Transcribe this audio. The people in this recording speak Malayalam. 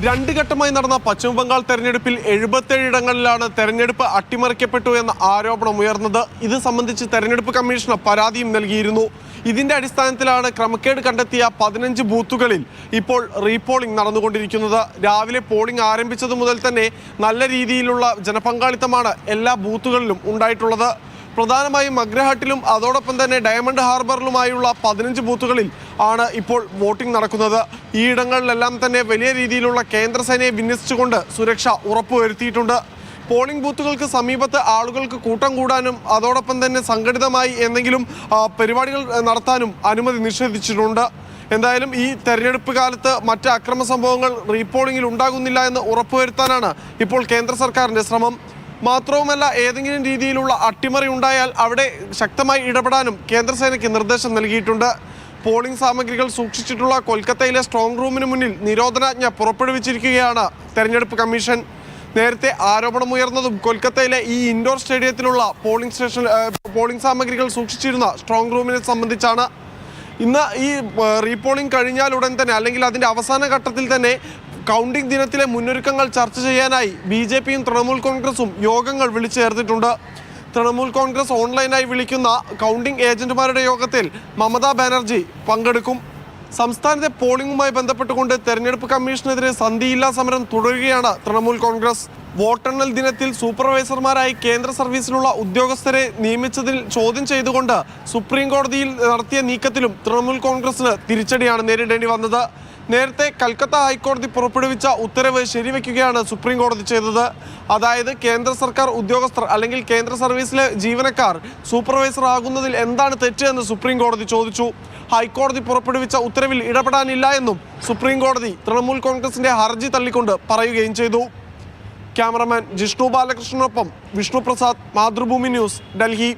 രണ്ട് ഘട്ടമായി നടന്ന പശ്ചിമബംഗാൾ തെരഞ്ഞെടുപ്പിൽ 77 ഇടങ്ങളിലാണ് തെരഞ്ഞെടുപ്പ് അട്ടിമറിക്കപ്പെട്ടു എന്ന ആരോപണം ഉയർന്നത്. ഇത് സംബന്ധിച്ച് തെരഞ്ഞെടുപ്പ് കമ്മീഷന് പരാതിയും നൽകിയിരുന്നു. ഇതിന്റെ അടിസ്ഥാനത്തിലാണ് ക്രമക്കേട് കണ്ടെത്തിയ 15 ബൂത്തുകളിൽ ഇപ്പോൾ റീപോളിംഗ് നടന്നുകൊണ്ടിരിക്കുന്നത്. രാവിലെ പോളിംഗ് ആരംഭിച്ചതു മുതൽ തന്നെ നല്ല രീതിയിലുള്ള ജനപങ്കാളിത്തമാണ് എല്ലാ ബൂത്തുകളിലും ഉണ്ടായിട്ടുള്ളത്. പ്രധാനമായും അഗ്രഹാട്ടിലും അതോടൊപ്പം തന്നെ ഡയമണ്ട് ഹാർബറിലുമായുള്ള 15 ബൂത്തുകളിൽ ആണ് ഇപ്പോൾ വോട്ടിംഗ് നടക്കുന്നത്. ഈ ഇടങ്ങളിലെല്ലാം തന്നെ വലിയ രീതിയിലുള്ള കേന്ദ്രസേനയെ വിന്യസിച്ചുകൊണ്ട് സുരക്ഷ ഉറപ്പുവരുത്തിയിട്ടുണ്ട്. പോളിംഗ് ബൂത്തുകൾക്ക് സമീപത്ത് ആളുകൾക്ക് കൂട്ടം കൂടാനും അതോടൊപ്പം തന്നെ സംഘടിതമായി എന്തെങ്കിലും പരിപാടികൾ നടത്താനും അനുമതി നിഷേധിച്ചിട്ടുണ്ട്. എന്തായാലും ഈ തെരഞ്ഞെടുപ്പ് കാലത്ത് മറ്റ് അക്രമ സംഭവങ്ങൾ റീപോളിംഗിൽ ഉണ്ടാകുന്നില്ല എന്ന് ഉറപ്പുവരുത്താനാണ് ഇപ്പോൾ കേന്ദ്ര സർക്കാരിൻ്റെ ശ്രമം. മാത്രവുമല്ല, ഏതെങ്കിലും രീതിയിലുള്ള അട്ടിമറി ഉണ്ടായാൽ അവിടെ ശക്തമായി ഇടപെടാനും കേന്ദ്രസേനയ്ക്ക് നിർദ്ദേശം നൽകിയിട്ടുണ്ട്. പോളിംഗ് സാമഗ്രികൾ സൂക്ഷിച്ചിട്ടുള്ള കൊൽക്കത്തയിലെ സ്ട്രോങ് റൂമിന് മുന്നിൽ നിരോധനാജ്ഞ പുറപ്പെടുവിച്ചിരിക്കുകയാണ് തെരഞ്ഞെടുപ്പ് കമ്മീഷൻ. നേരത്തെ ആരോപണമുയർന്നതും കൊൽക്കത്തയിലെ ഈ ഇൻഡോർ സ്റ്റേഡിയത്തിലുള്ള പോളിംഗ് സാമഗ്രികൾ സൂക്ഷിച്ചിരുന്ന സ്ട്രോങ് റൂമിനെ സംബന്ധിച്ചാണ്. ഇന്ന് ഈ റീപോളിംഗ് കഴിഞ്ഞാൽ ഉടൻ തന്നെ അല്ലെങ്കിൽ അതിൻ്റെ അവസാന ഘട്ടത്തിൽ തന്നെ കൗണ്ടിംഗ് ദിനത്തിലെ മുന്നൊരുക്കങ്ങൾ ചർച്ച ചെയ്യാനായി BJPയും തൃണമൂൽ കോൺഗ്രസും യോഗങ്ങൾ വിളിച്ചു ചേർത്തിട്ടുണ്ട്. തൃണമൂൽ കോൺഗ്രസ് ഓൺലൈനായി വിളിക്കുന്ന കൗണ്ടിംഗ് ഏജന്റുമാരുടെ യോഗത്തിൽ മമതാ ബാനർജി പങ്കെടുക്കും. സംസ്ഥാനത്തെ പോളിംഗുമായി ബന്ധപ്പെട്ടുകൊണ്ട് തെരഞ്ഞെടുപ്പ് കമ്മീഷനെതിരെ സന്ധിയില്ലാ സമരം തുടരുകയാണ് തൃണമൂൽ കോൺഗ്രസ്. വോട്ടെണ്ണൽ ദിനത്തിൽ സൂപ്പർവൈസർമാരായി കേന്ദ്ര സർവീസിലുള്ള ഉദ്യോഗസ്ഥരെ നിയമിച്ചതിൽ ചോദ്യം ചെയ്തുകൊണ്ട് സുപ്രീം കോടതിയിൽ നടത്തിയ നീക്കത്തിലും തൃണമൂൽ കോൺഗ്രസിന് തിരിച്ചടിയാണ് നേരിടേണ്ടി വന്നത്. നേരത്തെ കൽക്കത്ത ഹൈക്കോടതി പുറപ്പെടുവിച്ച ഉത്തരവ് ശരിവെക്കുകയാണ് സുപ്രീം കോടതി ചെയ്തത്. അതായത് കേന്ദ്ര സർക്കാർ ഉദ്യോഗസ്ഥർ അല്ലെങ്കിൽ കേന്ദ്ര സർവീസിലെ ജീവനക്കാർ സൂപ്പർവൈസർ ആകുന്നതിൽ എന്താണ് തെറ്റ് എന്ന് സുപ്രീം കോടതി ചോദിച്ചു. ഹൈക്കോടതി പുറപ്പെടുവിച്ച ഉത്തരവിൽ ഇടപെടാനില്ല എന്നും സുപ്രീം കോടതി തൃണമൂൽ കോൺഗ്രസിന്റെ ഹർജി തള്ളിക്കൊണ്ട് പറയുകയും ചെയ്തു. ക്യാമറമാൻ ജിഷ്ണു ബാലകൃഷ്ണനൊപ്പം വിഷ്ണു പ്രസാദ്, മാതൃഭൂമി ന്യൂസ്, ഡൽഹി.